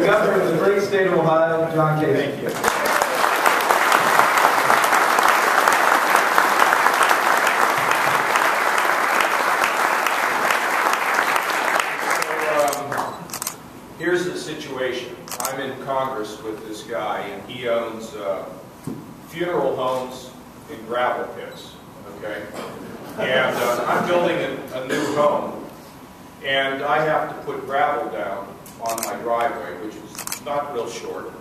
Governor of the great state of Ohio, John Kasich. Thank you. Here's the situation. I'm in Congress with this guy, and he owns funeral homes in gravel pits, okay? And I'm building a new home, and I have to put gravel down on my driveway, which is not real short.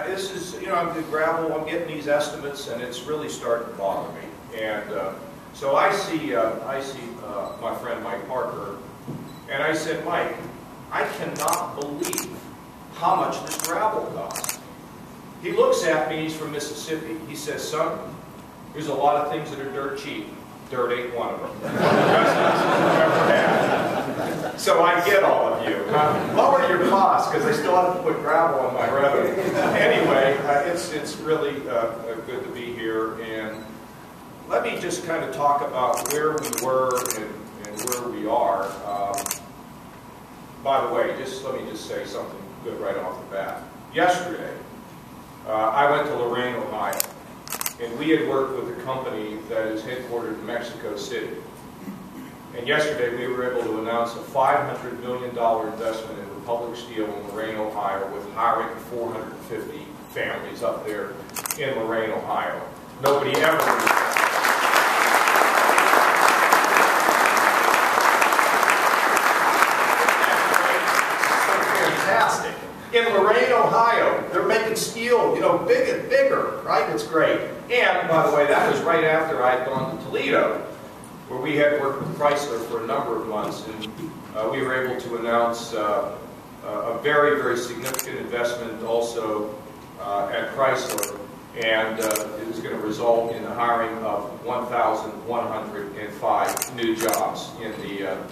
This is, you know, I'm doing gravel, I'm getting these estimates, and it's really starting to bother me. And so I see my friend Mike Parker, and I said, Mike, I cannot believe how much this gravel costs. He looks at me, he's from Mississippi. He says, son, there's a lot of things that are dirt cheap. Dirt ain't one of them. So I get all of you. Lower your costs, because I still have to put gravel on my road. Anyway, it's really good to be here. And let me just kind of talk about where we were and where we are. By the way, let me just say something good right off the bat. Yesterday, I went to Lorain, Ohio, and we had worked with a company that is headquartered in Mexico City. And yesterday, we were able to announce a $500 million investment in Republic Steel in Lorain, Ohio, with hiring 450 families up there in Lorain, Ohio. Nobody ever... In Lorain, Ohio, they're making steel, you know, bigger, right? It's great. And, by the way, that was right after I had gone to Toledo, where we had worked with Chrysler for a number of months, and we were able to announce a very, very significant investment also at Chrysler, and it was going to result in the hiring of 1,105 new jobs in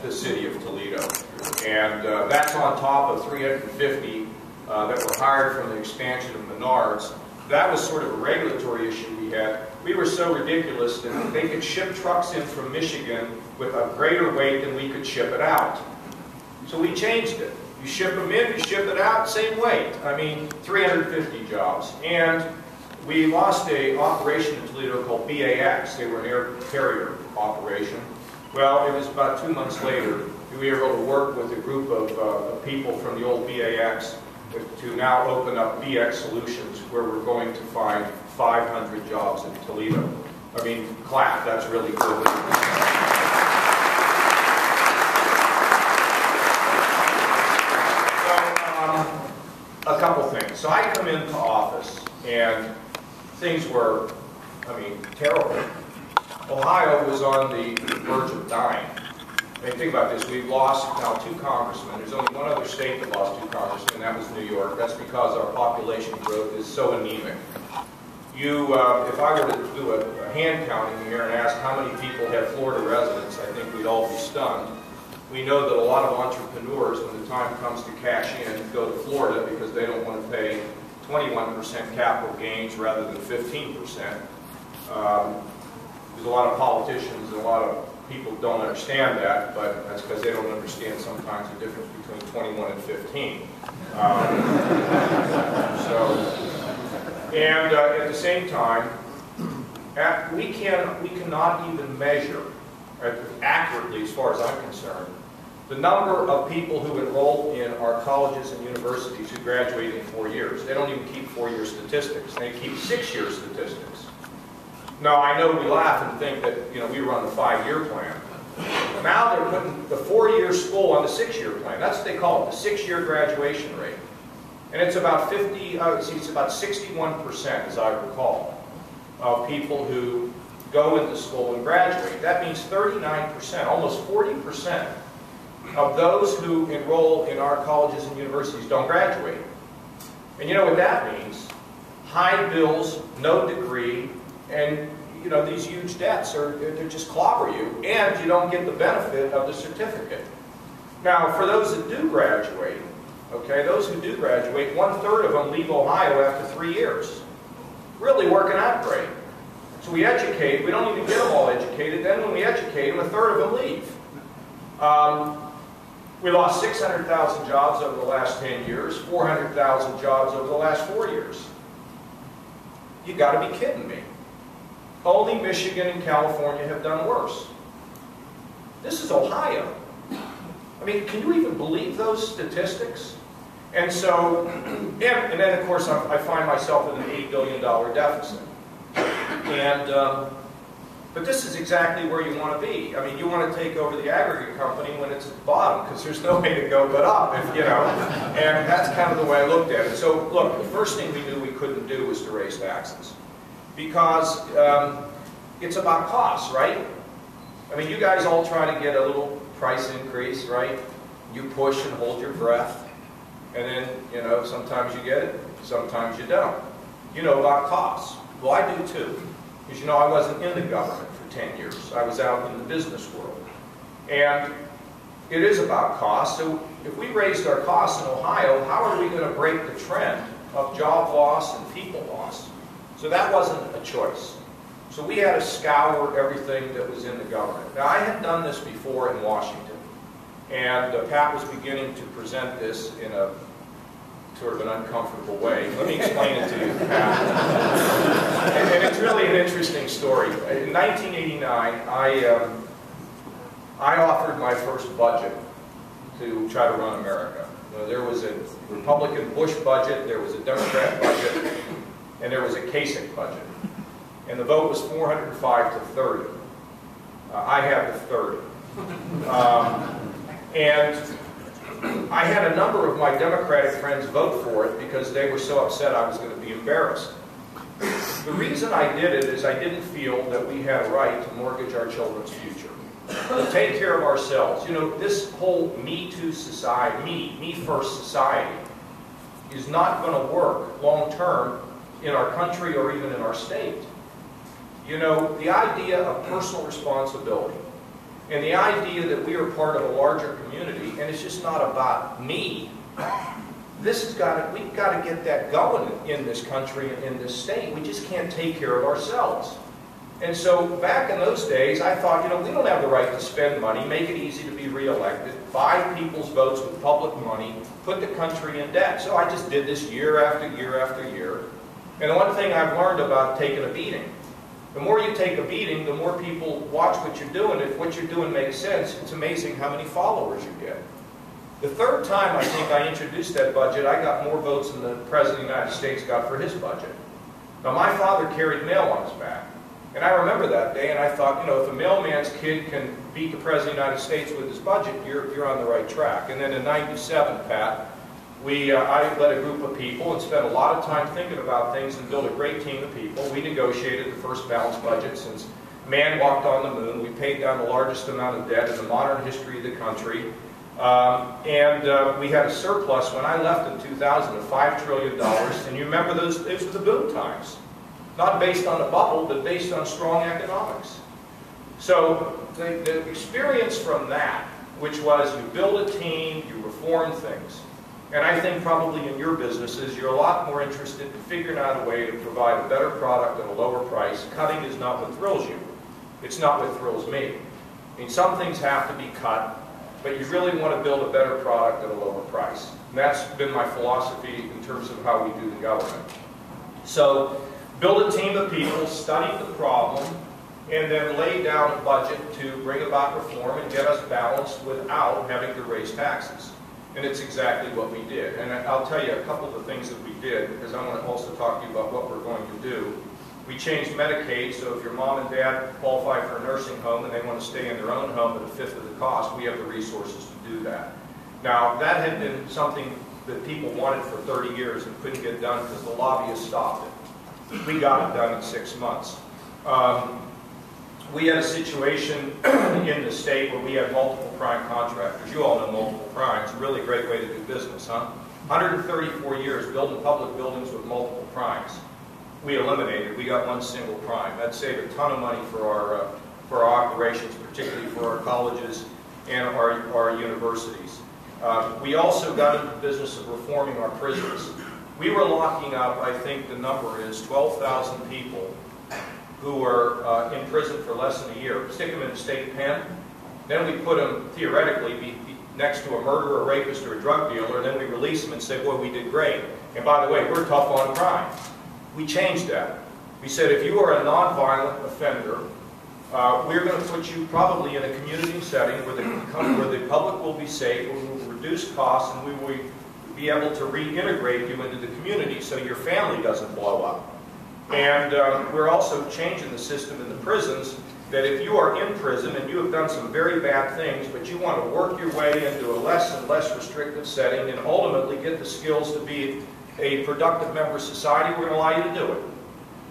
the city of Toledo. And that's on top of 350 that were hired from the expansion of Menards. That was sort of a regulatory issue we had. We were so ridiculous that they could ship trucks in from Michigan with a greater weight than we could ship it out. So we changed it. You ship them in, you ship it out, same weight. I mean, 350 jobs. And we lost an operation in Toledo called BAX. They were an air carrier operation. Well, it was about 2 months later, we were able to work with a group of people from the old BAX to now open up BX Solutions, where we're going to find 500 jobs in Toledo. I mean, clap, that's really good. So, a couple things. So I come into office, and things were, I mean, terrible. Ohio was on the verge of dying. I mean, think about this. We've lost now 2 congressmen. There's only one other state that lost 2 congressmen, and that was New York. That's because our population growth is so anemic. If I were to do a hand counting here and ask how many people have Florida residents, I think we'd all be stunned. We know that a lot of entrepreneurs, when the time comes to cash in, go to Florida because they don't want to pay 21% capital gains rather than 15%. There's a lot of politicians and a lot of people don't understand that, but that's because they don't understand sometimes the difference between 21 and 15. At the same time, we cannot even measure accurately, as far as I'm concerned, the number of people who enroll in our colleges and universities who graduate in 4 years. They don't even keep 4-year statistics. They keep 6-year statistics. Now, I know we laugh and think that, you know, we run the 5-year plan. Now they're putting the 4-year school on the 6-year plan. That's what they call it, the 6-year graduation rate. And it's about it's about 61%, as I recall, of people who go into school and graduate. That means 39%, almost 40% of those who enroll in our colleges and universities don't graduate. And you know what that means? High bills, no degree, and you know, these huge debts they just clobber you, and you don't get the benefit of the certificate. Now, for those that do graduate, okay, those who do graduate, 1/3 of them leave Ohio after 3 years. Really working out great. So we educate, we don't even get them all educated, then when we educate them, 1/3 of them leave. We lost 600,000 jobs over the last 10 years, 400,000 jobs over the last 4 years. You got to be kidding me. Only Michigan and California have done worse. This is Ohio. I mean, can you even believe those statistics? And so, and then of course I find myself in an $8 billion deficit. And, but this is exactly where you want to be. I mean, you want to take over the aggregate company when it's at the bottom, because there's no way to go but up, if, you know. And that's kind of the way I looked at it. So, look, the first thing we knew we couldn't do was to raise taxes. Because it's about costs, right? I mean, you guys all try to get a little price increase, right? You push and hold your breath. And then, you know, sometimes you get it, sometimes you don't. You know about costs. Well, I do too. Because, you know, I wasn't in the government for 10 years. I was out in the business world. And it is about cost. So if we raised our costs in Ohio, how are we going to break the trend of job loss and people loss? So that wasn't a choice. So we had to scour everything that was in the government. Now, I had done this before in Washington. And Pat was beginning to present this in a sort of an uncomfortable way. Let me explain it to you, Pat. And it's really an interesting story. In 1989, I offered my first budget to try to run America. You know, there was a Republican Bush budget, there was a Democrat budget, and there was a Kasich budget. And the vote was 405 to 30. I had the 30. And I had a number of my Democratic friends vote for it because they were so upset I was going to be embarrassed. The reason I did it is I didn't feel that we had a right to mortgage our children's future. To take care of ourselves. You know, this whole Me Too society, me first society, is not going to work long term in our country or even in our state. You know, the idea of personal responsibility and the idea that we are part of a larger community, and it's just not about me. We've got to get that going in this country and in this state. We just can't take care of ourselves. And so back in those days, I thought, you know, we don't have the right to spend money, make it easy to be reelected, buy people's votes with public money, put the country in debt. So I just did this year after year after year. And the one thing I've learned about taking a beating, the more you take a beating, the more people watch what you're doing. If what you're doing makes sense, it's amazing how many followers you get. The third time I think I introduced that budget, I got more votes than the President of the United States got for his budget. Now, my father carried mail on his back. And I remember that day, and I thought, you know, if a mailman's kid can beat the President of the United States with his budget, you're on the right track. And then in '97, Pat, I led a group of people and spent a lot of time thinking about things and built a great team of people. We negotiated the first balanced budget since man walked on the moon. We paid down the largest amount of debt in the modern history of the country. We had a surplus when I left in 2000 of $5 trillion. And you remember those were the boom times. Not based on a bubble, but based on strong economics. So the experience from that, which was you build a team, you reform things. And I think probably in your businesses, you're a lot more interested in figuring out a way to provide a better product at a lower price. Cutting is not what thrills you. It's not what thrills me. I mean, some things have to be cut, but you really want to build a better product at a lower price. And that's been my philosophy in terms of how we do the government. So, build a team of people, study the problem, and then lay down a budget to bring about reform and get us balanced without having to raise taxes. And it's exactly what we did. And I'll tell you a couple of the things that we did, because I want to also talk to you about what we're going to do. We changed Medicaid, so if your mom and dad qualify for a nursing home and they want to stay in their own home at a fifth of the cost, we have the resources to do that. Now, that had been something that people wanted for 30 years and couldn't get done because the lobbyists stopped it. We got it done in 6 months. We had a situation in the state where we had multiple prime contractors. You all know multiple prime. It's a really great way to do business, huh? 134 years building public buildings with multiple primes. We eliminated. We got one single prime. That saved a ton of money for our operations, particularly for our colleges and our universities. We also got into the business of reforming our prisons. We were locking up, I think the number is 12,000 people who were in prison for less than a year. Stick them in a state pen. Then we put them, theoretically, next to a murderer, a rapist, or a drug dealer, and then we release them and say, boy, we did great. And by the way, we're tough on crime. We changed that. We said, if you are a nonviolent offender, we're going to put you probably in a community setting where the public will be safe, where we will reduce costs, and we will be able to reintegrate you into the community so your family doesn't blow up. And we're also changing the system in the prisons that if you are in prison and you have done some very bad things, but you want to work your way into a less and less restrictive setting and ultimately get the skills to be a productive member of society, we're going to allow you to do it.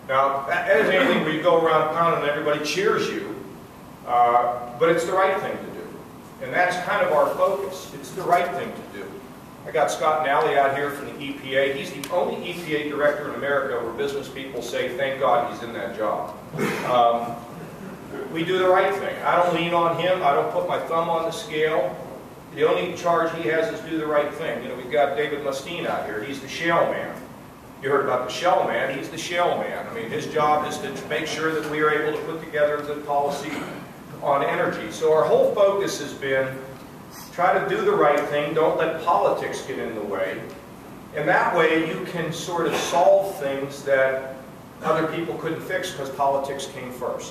Now, that isn't anything where you go around town and everybody cheers you, but it's the right thing to do. And that's kind of our focus. It's the right thing to do. I got Scott Nally out here from the EPA. He's the only EPA director in America where business people say, thank God he's in that job. We do the right thing. I don't lean on him. I don't put my thumb on the scale. The only charge he has is do the right thing. You know, we've got David Mustine out here. He's the shale man. You heard about the shell man. He's the shell man. I mean, his job is to make sure that we are able to put together a good policy on energy. So our whole focus has been try to do the right thing. Don't let politics get in the way. And that way you can sort of solve things that other people couldn't fix because politics came first.